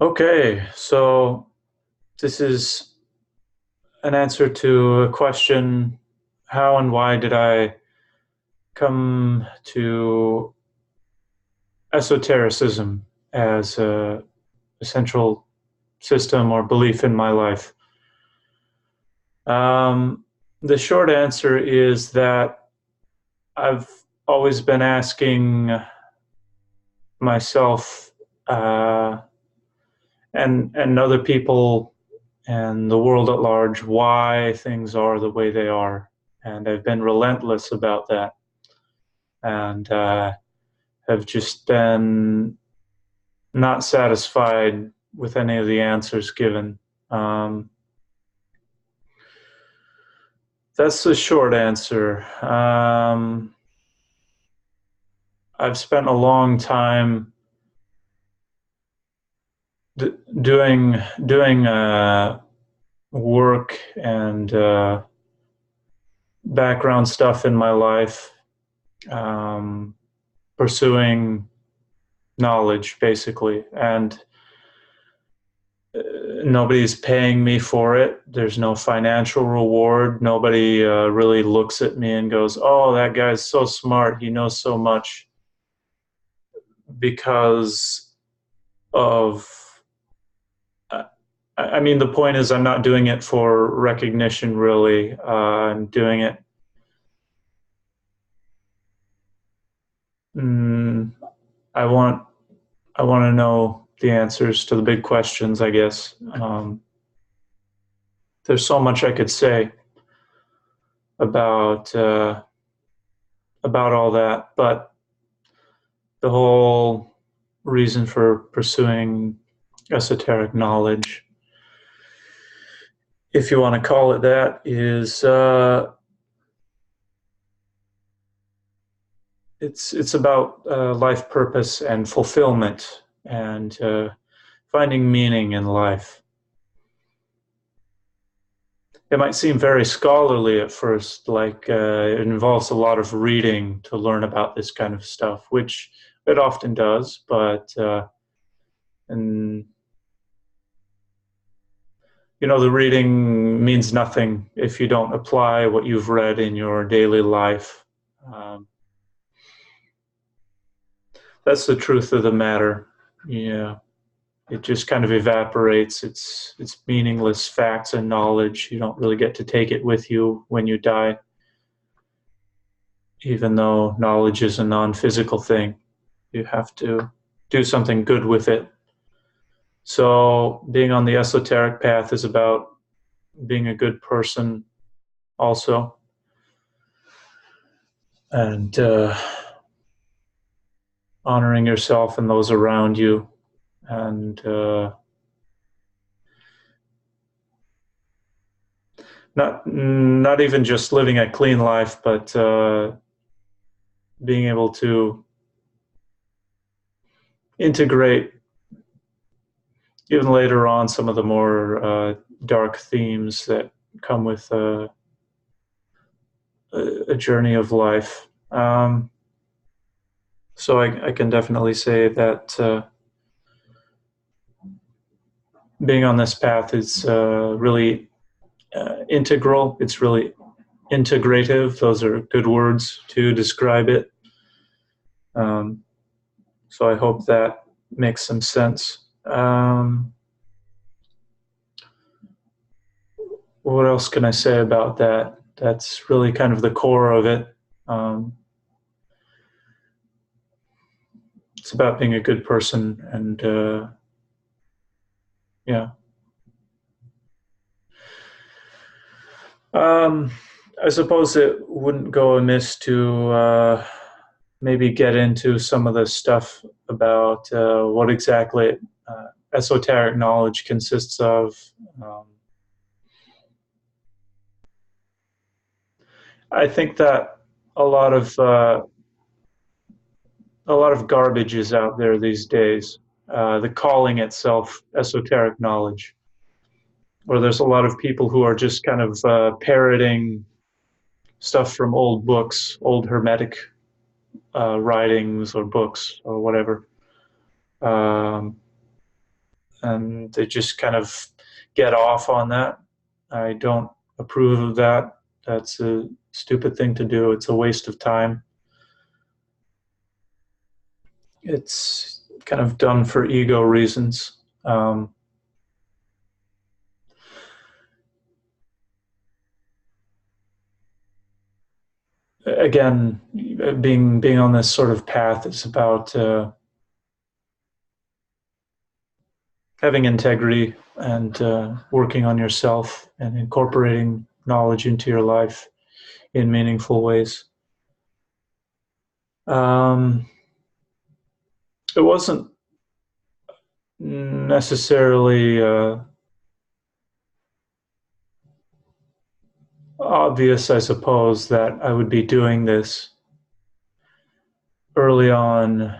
Okay, so this is an answer to a question: how and why did I come to esotericism as a central system or belief in my life? Um, the short answer is that I've always been asking myself and other people and the world at large why things are the way they are. And I've been relentless about that, and have just been not satisfied with any of the answers given. Um, that's the short answer. I've spent a long time doing work and background stuff in my life, um, pursuing knowledge basically, and nobody's paying me for it. There's no financial reward. Nobody really looks at me and goes, "Oh, that guy's so smart. He knows so much," because of. I mean, the point is, I'm not doing it for recognition. Really, I'm doing it. Mm, I want. I want to know the answers to the big questions. I guess there's so much I could say about about all that, but the whole reason for pursuing esoteric knowledge, if you want to call it that, is it's about life purpose and fulfillment and finding meaning in life. It might seem very scholarly at first, like it involves a lot of reading to learn about this kind of stuff, which it often does, but and the reading means nothing if you don't apply what you've read in your daily life. Um, that's the truth of the matter. Yeah, it just kind of evaporates. It's meaningless facts and knowledge. You don't really get to take it with you when you die, even though knowledge is a non-physical thing. You have to do something good with it. So being on the esoteric path is about being a good person also, and honoring yourself and those around you, and not even just living a clean life, but being able to integrate even later on some of the more dark themes that come with a journey of life. So I can definitely say that being on this path is really integral. It's really integrative. Those are good words to describe it. Um, so I hope that makes some sense. What else can I say about that? That's really kind of the core of it. Um, it's about being a good person, and yeah. Um, I suppose it wouldn't go amiss to maybe get into some of the stuff about what exactly esoteric knowledge consists of. Um, I think that a lot of uh, a lot of garbage is out there these days. The calling itself esoteric knowledge, or there's a lot of people who are just kind of parroting stuff from old books, old hermetic writings or books or whatever. Um, and they just kind of get off on that. I don't approve of that. That's a stupid thing to do. It's a waste of time. It's kind of done for ego reasons. Again, being on this sort of path is about having integrity and working on yourself and incorporating knowledge into your life in meaningful ways. It wasn't necessarily obvious, I suppose, that I would be doing this early on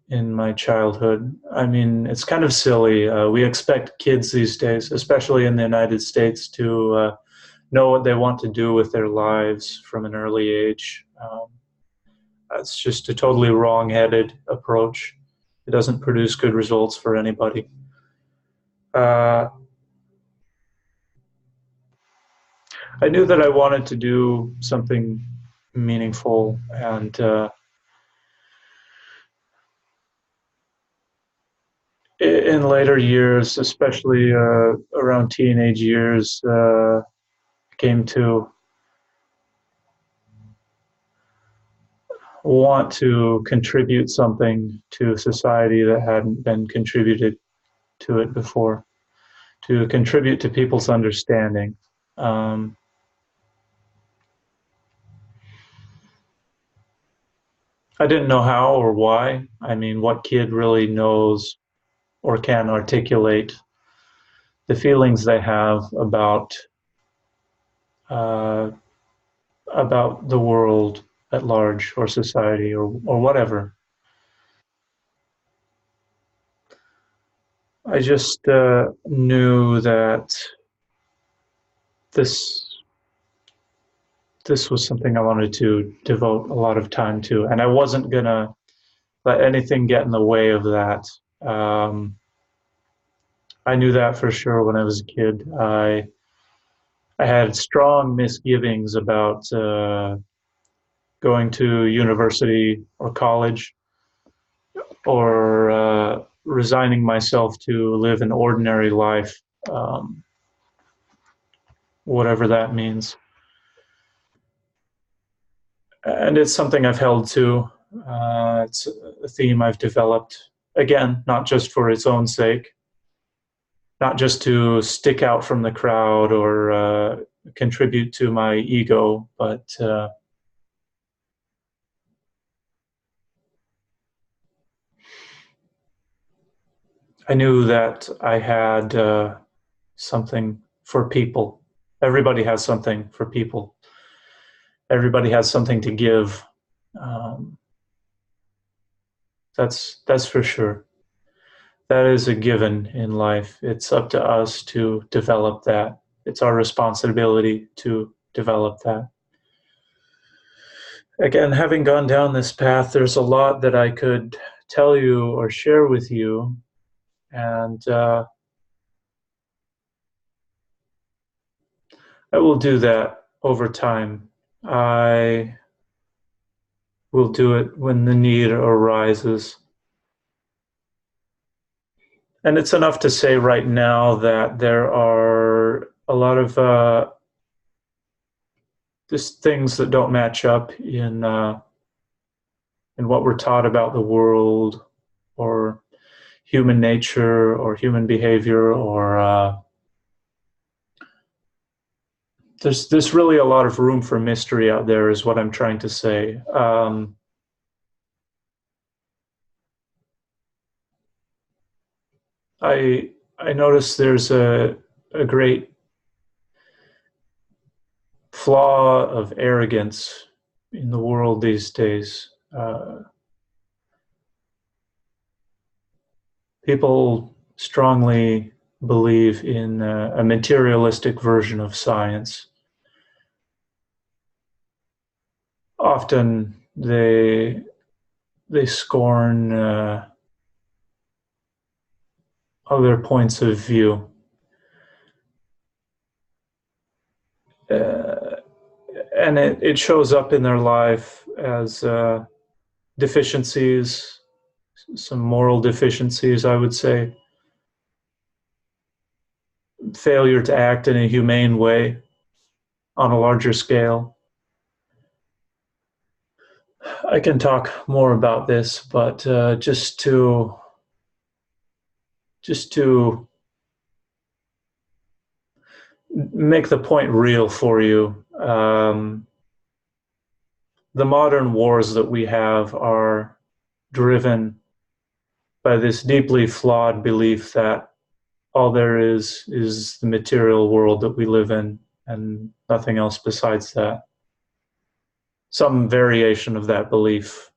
in my childhood. I mean, it's kind of silly. We expect kids these days, especially in the United States, to know what they want to do with their lives from an early age. That's just a totally wrong-headed approach. It doesn't produce good results for anybody. I knew that I wanted to do something meaningful, and in later years, especially around teenage years, came to want to contribute something to society that hadn't been contributed to it before, to contribute to people's understanding. Um, I didn't know how or why. I mean, what kid really knows or can articulate the feelings they have uh, about the world at large or society or whatever. I just knew that this this was something I wanted to devote a lot of time to, and I wasn't gonna let anything get in the way of that. Um, I knew that for sure when I was a kid. I had strong misgivings about going to university or college or resigning myself to live an ordinary life, um, whatever that means. And it's something I've held to. It's a theme I've developed, again, not just for its own sake, not just to stick out from the crowd or contribute to my ego, but I knew that I had something for people. Everybody has something for people. Everybody has something to give. Um, that's for sure. That is a given in life. It's up to us to develop that. It's our responsibility to develop that. Again, having gone down this path, there's a lot that I could tell you or share with you, and I will do that over time. I will do it when the need arises. And it's enough to say right now that there are a lot of just things that don't match up in what we're taught about the world or human nature or human behavior or there's really a lot of room for mystery out there is what I'm trying to say. I notice there's a great flaw of arrogance in the world these days. People strongly believe in a materialistic version of science. Often they scorn other points of view. And it shows up in their life as deficiencies, some moral deficiencies, I would say. Failure to act in a humane way on a larger scale. I can talk more about this, but just to make the point real for you, the modern wars that we have are driven by this deeply flawed belief that all there is the material world that we live in and nothing else besides that. Some variation of that belief.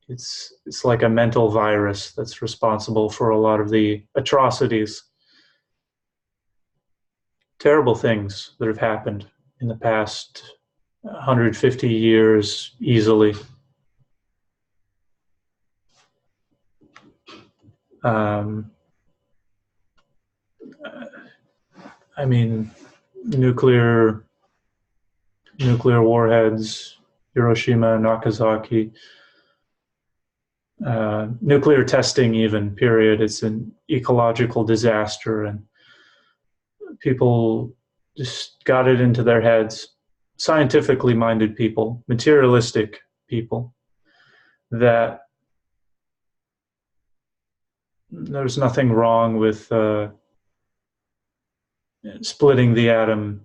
It's like a mental virus that's responsible for a lot of the atrocities, terrible things that have happened in the past 150 years easily. I mean, nuclear warheads, Hiroshima, Nagasaki, nuclear testing even, period. It's an ecological disaster, and people just got it into their heads, scientifically minded people, materialistic people, that there's nothing wrong with splitting the atom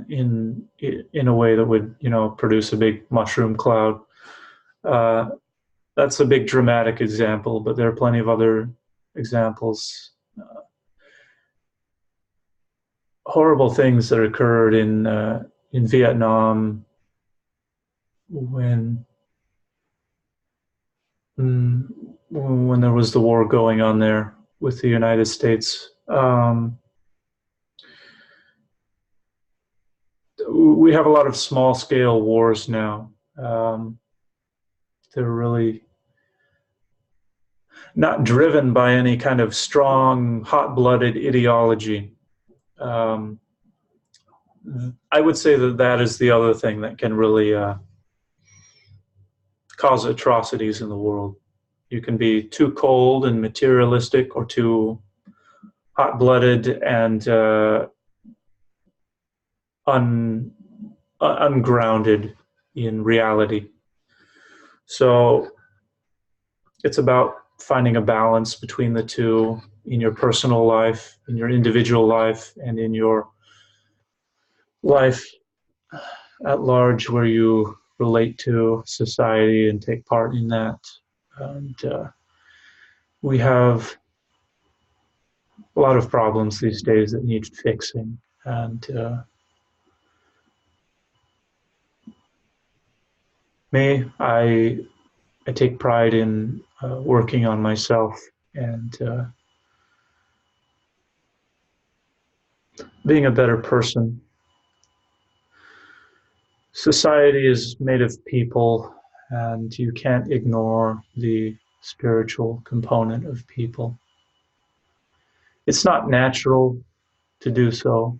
in a way that would, produce a big mushroom cloud. That's a big dramatic example, but there are plenty of other examples. Horrible things that occurred in Vietnam when there was the war going on there with the United States. We have a lot of small-scale wars now. They're really not driven by any kind of strong, hot-blooded ideology. I would say that is the other thing that can really cause atrocities in the world. You can be too cold and materialistic, or too hot-blooded and ungrounded in reality. So it's about finding a balance between the two in your personal life, in your individual life, and in your life at large, where you relate to society and take part in that. And we have a lot of problems these days that need fixing. And I take pride in working on myself and being a better person. Society is made of people, and you can't ignore the spiritual component of people. It's not natural to do so.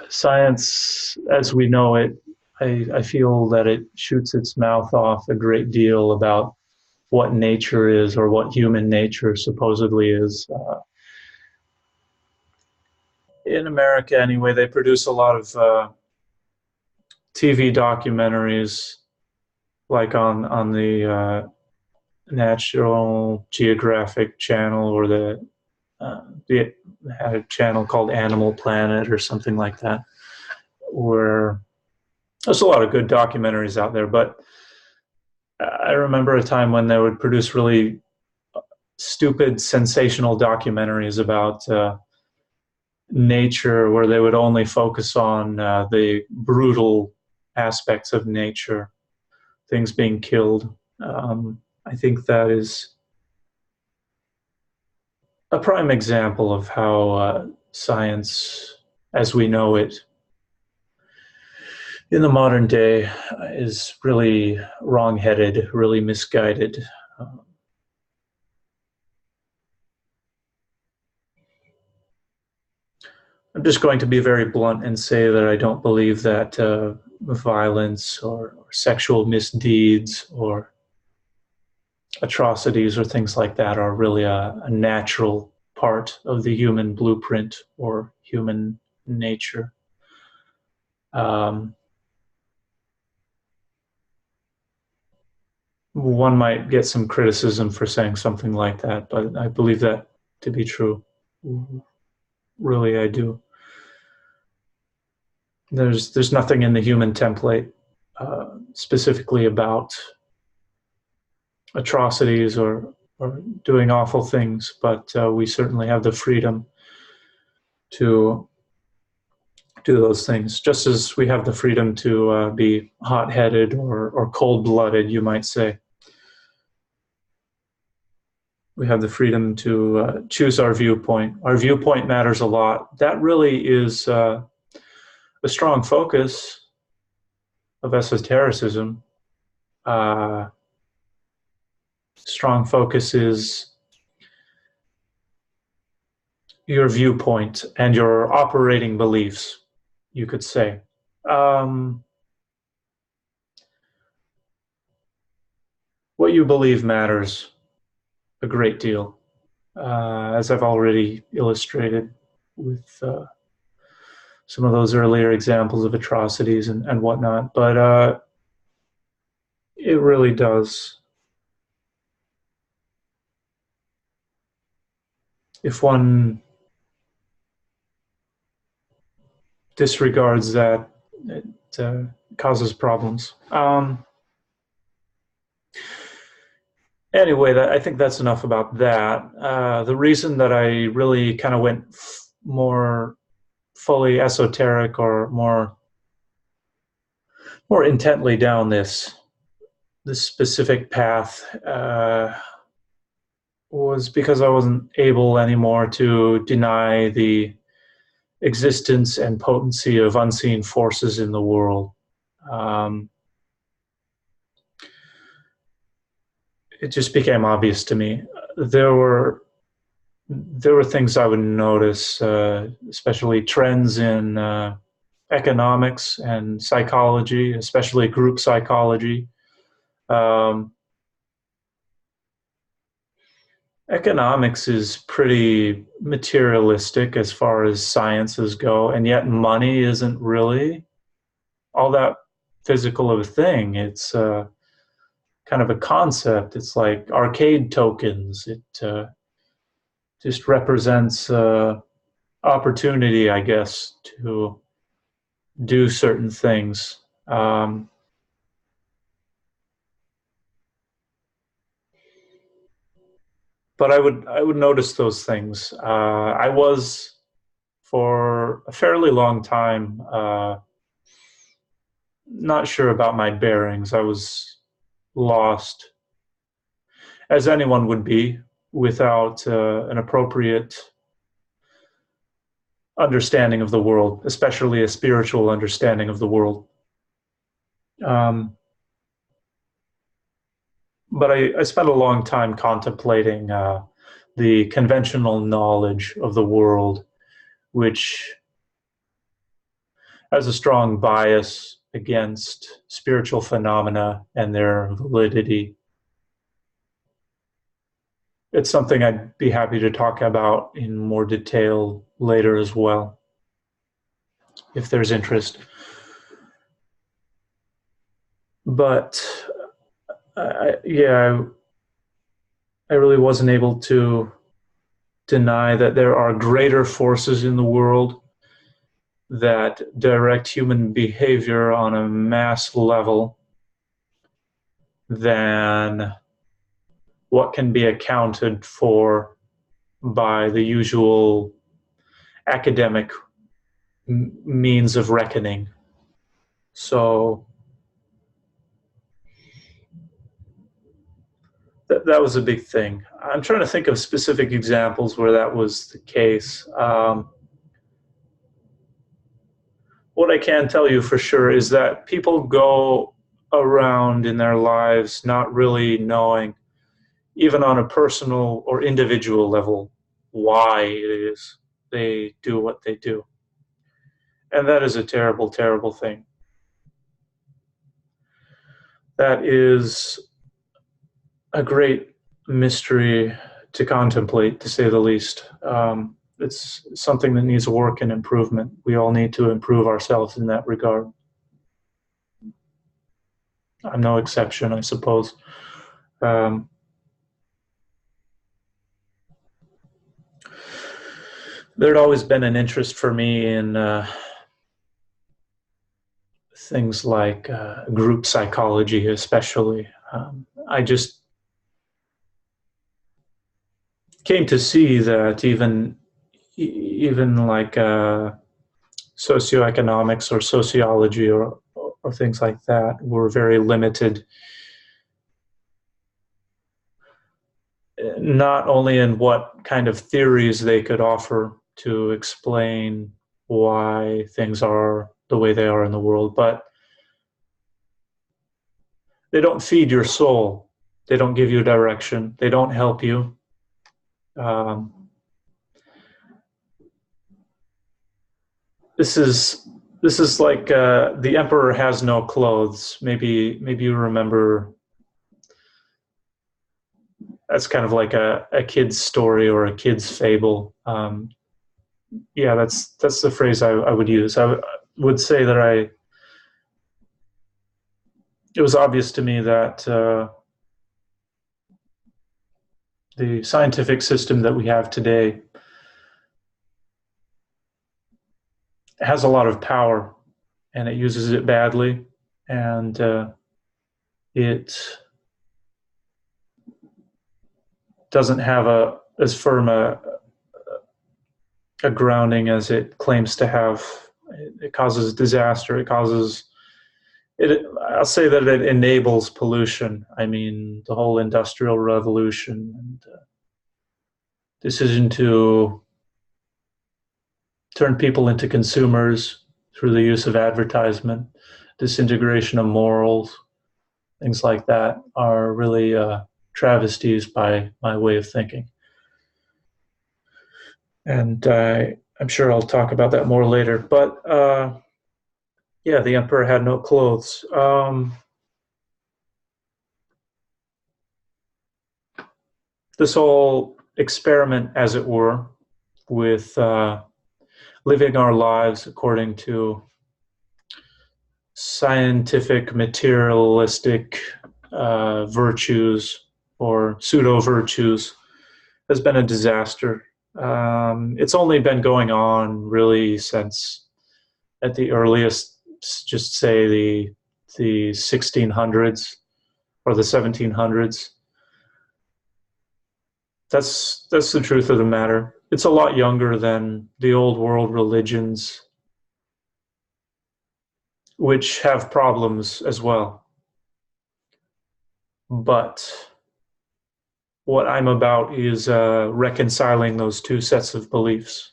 Science, as we know it, I feel that it shoots its mouth off a great deal about what nature is, or what human nature supposedly is. In America, anyway, they produce a lot of TV documentaries, like on the National Geographic channel, or they had a channel called Animal Planet or something like that, where there's a lot of good documentaries out there. But I remember a time when they would produce really stupid, sensational documentaries about nature, where they would only focus on the brutal aspects of nature, things being killed. I think that is a prime example of how science, as we know it in the modern day, is really wrong-headed, really misguided. I'm just going to be very blunt and say that I don't believe that violence or sexual misdeeds or atrocities or things like that are really a natural part of the human blueprint or human nature. Um, One might get some criticism for saying something like that, but I believe that to be true. Really, I do. There's nothing in the human template specifically about atrocities or doing awful things, but we certainly have the freedom to do those things, just as we have the freedom to be hot-headed or cold-blooded, you might say. We have the freedom to choose our viewpoint. Our viewpoint matters a lot. That really is a strong focus of esotericism. Strong focus is your viewpoint and your operating beliefs, you could say. What you believe matters a great deal, as I've already illustrated with some of those earlier examples of atrocities and whatnot. But it really does. If one disregards that, it causes problems. Anyway, I think that's enough about that. The reason that I really kind of went more fully esoteric or more intently down this specific path was because I wasn't able anymore to deny the existence and potency of unseen forces in the world. It just became obvious to me. There were things I would notice, especially trends in economics and psychology, especially group psychology. Economics is pretty materialistic as far as sciences go, and yet money isn't really all that physical of a thing. It's kind of a concept. It's like arcade tokens. It just represents opportunity, I guess, to do certain things. But I would notice those things. I was for a fairly long time not sure about my bearings. I was lost, as anyone would be, without an appropriate understanding of the world, especially a spiritual understanding of the world. But I spent a long time contemplating the conventional knowledge of the world, which has a strong bias against spiritual phenomena and their validity. It's something I'd be happy to talk about in more detail later as well, if there's interest. But yeah, I really wasn't able to deny that there are greater forces in the world that direct human behavior on a mass level than what can be accounted for by the usual academic means of reckoning. So that was a big thing. I'm trying to think of specific examples where that was the case. What I can tell you for sure is that people go around in their lives not really knowing even on a personal or individual level, why it is they do what they do. And that is a terrible, terrible thing. That is a great mystery to contemplate, to say the least. It's something that needs work and improvement. We all need to improve ourselves in that regard. I'm no exception, I suppose. There'd always been an interest for me in things like group psychology, especially. I just came to see that even like socioeconomics or sociology or things like that were very limited, not only in what kind of theories they could offer to explain why things are the way they are in the world, but they don't feed your soul. They don't give you direction. They don't help you. This is like the emperor has no clothes. Maybe you remember. That's kind of like a kid's story or a kid's fable. Yeah, that's the phrase I would use. I would say that it was obvious to me that the scientific system that we have today has a lot of power, and it uses it badly, and it doesn't have as firm a grounding as it claims to have. It causes disaster. I'll say that it enables pollution. I mean, the whole Industrial Revolution and decision to turn people into consumers through the use of advertisement, disintegration of morals, things like that are really travesties by my way of thinking. And I'm sure I'll talk about that more later. But yeah, the emperor had no clothes. This whole experiment, as it were, with living our lives according to scientific, materialistic virtues or pseudo virtues has been a disaster. It's only been going on really since, at the earliest, just say the 1600s or the 1700s. That's the truth of the matter. It's a lot younger than the old world religions, which have problems as well. But what I'm about is reconciling those two sets of beliefs.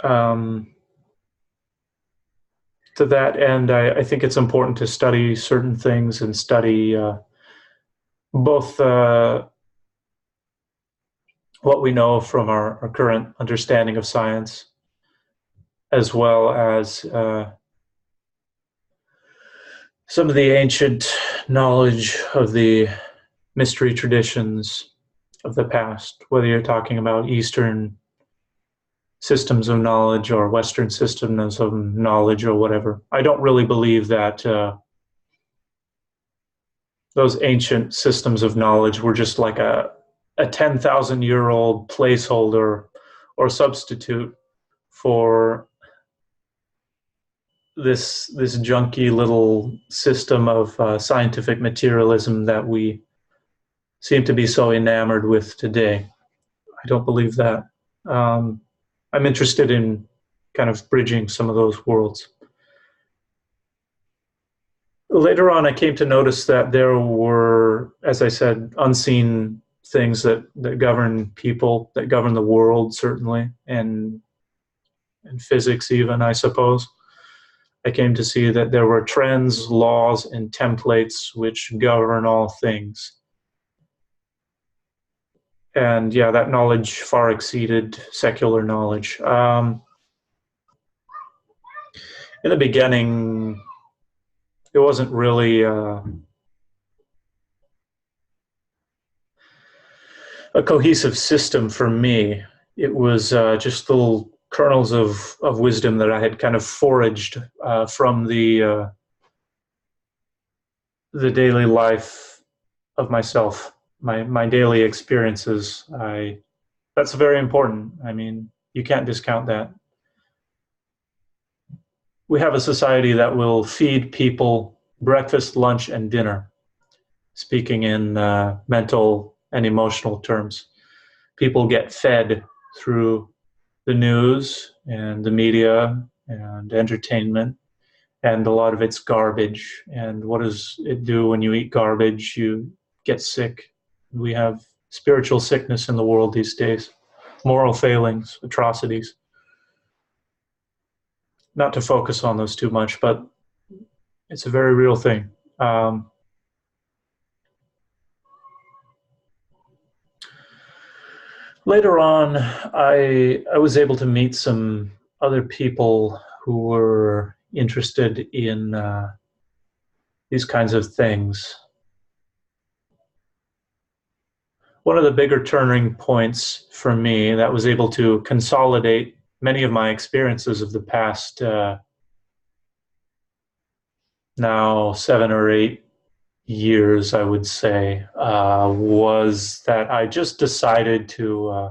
To that end, I think it's important to study certain things and study both what we know from our current understanding of science, as well as some of the ancient knowledge of the mystery traditions of the past, whether you're talking about Eastern systems of knowledge or Western systems of knowledge or whatever. I don't really believe that those ancient systems of knowledge were just like a 10,000-year-old placeholder or substitute for this junky little system of scientific materialism that we seem to be so enamored with today. I don't believe that. I'm interested in kind of bridging some of those worlds. Later on, I came to notice that there were, as I said, unseen things that govern people, that govern the world, certainly, and physics even, I suppose. I came to see that there were trends, laws, and templates which govern all things. And yeah, that knowledge far exceeded secular knowledge. In the beginning, it wasn't really a cohesive system for me. It was just little kernels of wisdom that I had kind of foraged from the daily life of myself, my daily experiences. That's very important. I mean, you can't discount that. We have a society that will feed people breakfast, lunch, and dinner, speaking in mental and emotional terms. People get fed through the news and the media and entertainment, and a lot of it's garbage. And what does it do when you eat garbage? You get sick. We have spiritual sickness in the world these days, moral failings, atrocities. Not to focus on those too much, but it's a very real thing. Later on, I was able to meet some other people who were interested in these kinds of things. One of the bigger turning points for me that was able to consolidate many of my experiences of the past now 7 or 8 years, I would say, was that I just decided to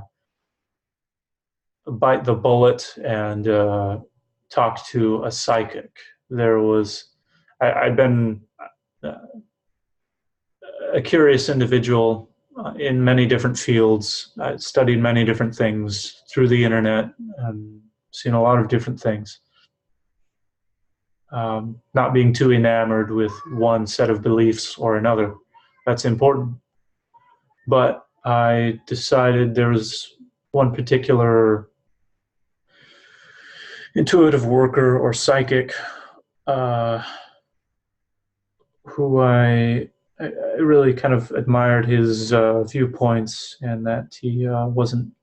bite the bullet and talk to a psychic. I'd been a curious individual in many different fields. I studied many different things through the internet and seen a lot of different things. Not being too enamored with one set of beliefs or another. That's important. But I decided there was one particular intuitive worker or psychic who I really kind of admired his viewpoints, and that he wasn't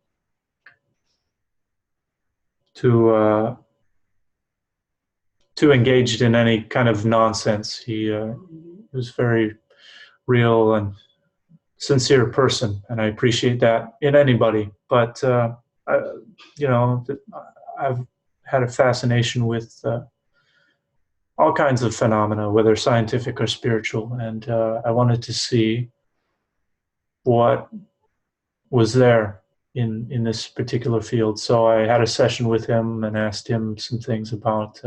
too engaged in any kind of nonsense. He was very real and sincere person, and I appreciate that in anybody. But I've had a fascination with all kinds of phenomena, whether scientific or spiritual, and I wanted to see what was there in this particular field. So I had a session with him and asked him some things about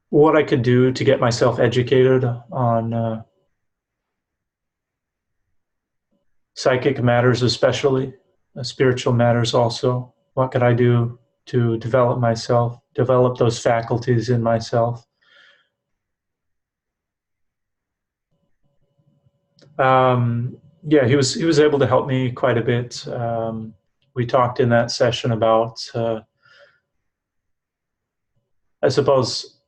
what I could do to get myself educated on psychic matters, especially spiritual matters also. What could I do to develop myself, develop those faculties in myself? Yeah, he was able to help me quite a bit. We talked in that session about, I suppose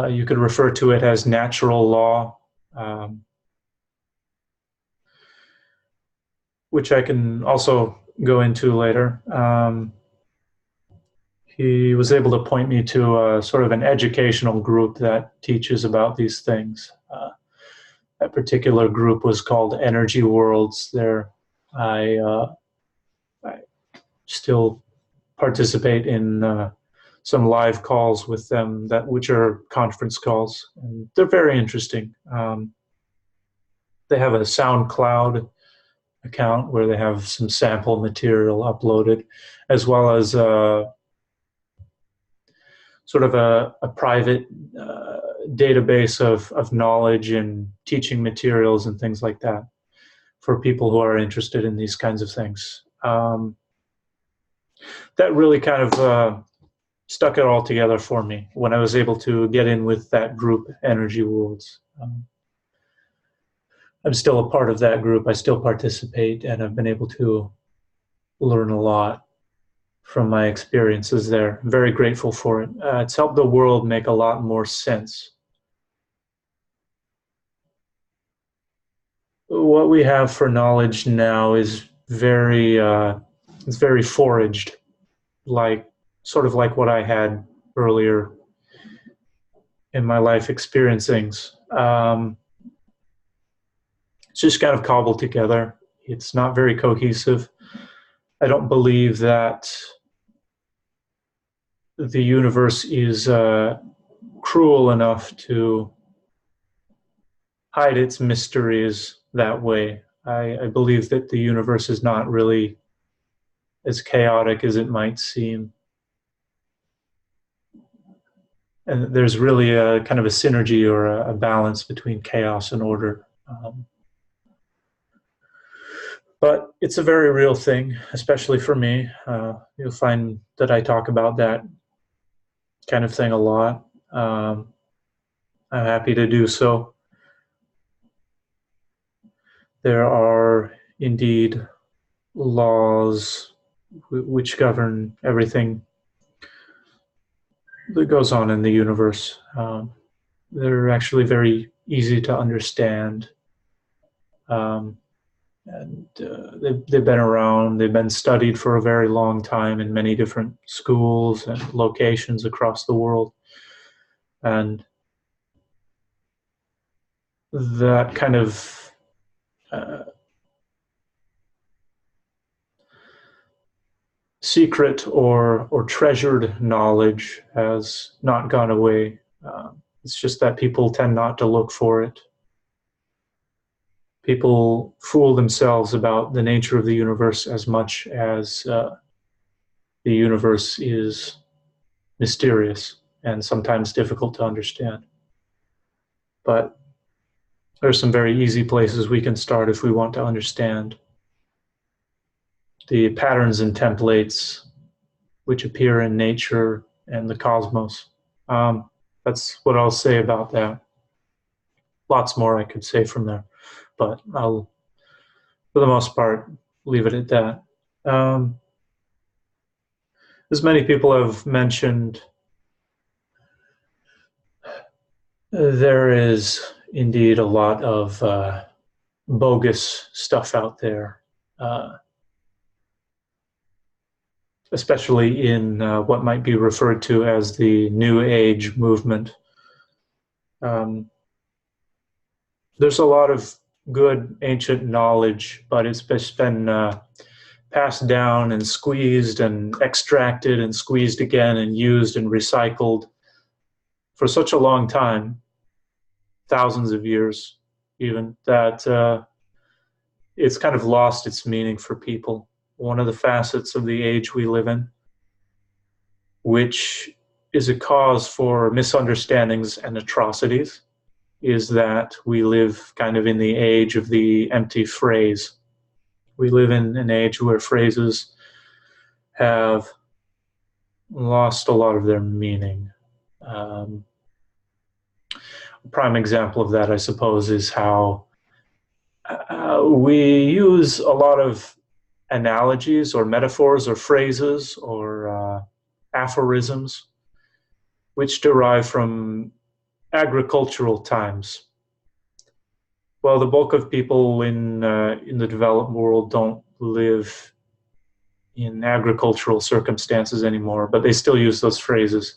you could refer to it as natural law, which I can also go into later. He was able to point me to sort of an educational group that teaches about these things. That particular group was called Energy Worlds. There, I still participate in some live calls with them, which are conference calls, and they're very interesting. They have a SoundCloud account where they have some sample material uploaded, as well as sort of a private database of knowledge and teaching materials and things like that for people who are interested in these kinds of things. That really kind of stuck it all together for me when I was able to get in with that group, Energy Worlds. I'm still a part of that group. I still participate, and I've been able to learn a lot from my experiences there. I'm very grateful for it. It's helped the world make a lot more sense. What we have for knowledge now is it's very foraged, like sort of like what I had earlier in my life experiencings. It's just kind of cobbled together. It's not very cohesive. I don't believe that the universe is cruel enough to hide its mysteries that way. I believe that the universe is not really as chaotic as it might seem. And there's really a kind of a synergy or a balance between chaos and order. But it's a very real thing, especially for me. You'll find that I talk about that kind of thing a lot. I'm happy to do so. There are indeed laws which govern everything that goes on in the universe. They're actually very easy to understand. And they've been around, they've been studied for a very long time in many different schools and locations across the world. And that kind of secret or treasured knowledge has not gone away. It's just that people tend not to look for it. People fool themselves about the nature of the universe as much as the universe is mysterious and sometimes difficult to understand. But there are some very easy places we can start if we want to understand the patterns and templates which appear in nature and the cosmos. That's what I'll say about that. Lots more I could say from there, but I'll, for the most part, leave it at that. As many people have mentioned, there is indeed a lot of bogus stuff out there, especially in what might be referred to as the New Age movement. There's a lot of good ancient knowledge, but it's been passed down and squeezed and extracted and squeezed again and used and recycled for such a long time, thousands of years even, that it's kind of lost its meaning for people. One of the facets of the age we live in, which is a cause for misunderstandings and atrocities, is that we live kind of in the age of the empty phrase. We live in an age where phrases have lost a lot of their meaning. A prime example of that, I suppose, is how we use a lot of analogies or metaphors or phrases or aphorisms which derive from agricultural times. Well, the bulk of people in the developed world don't live in agricultural circumstances anymore, but they still use those phrases.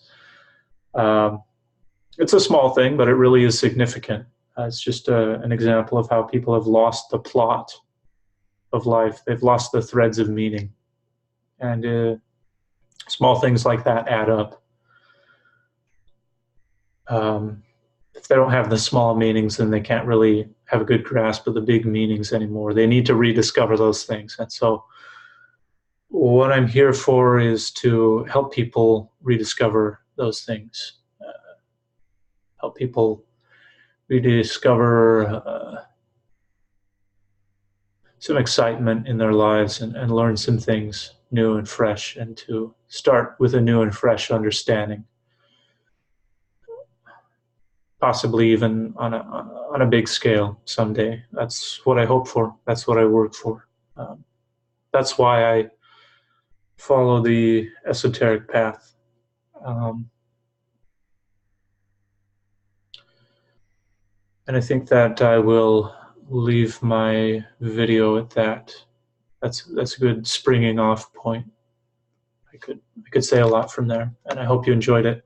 It's a small thing, but it really is significant. It's just an example of how people have lost the plot of life. They've lost the threads of meaning. And small things like that add up. If they don't have the small meanings, then they can't really have a good grasp of the big meanings anymore. They need to rediscover those things. And so what I'm here for is to help people rediscover those things, help people rediscover some excitement in their lives and learn some things new and fresh, and to start with a new and fresh understanding, possibly even on a big scale someday. That's what I hope for. That's what I work for. That's why follow the esoteric path. And I think that I will leave my video at that. That's a good springing off point. I could say a lot from there, and I hope you enjoyed it.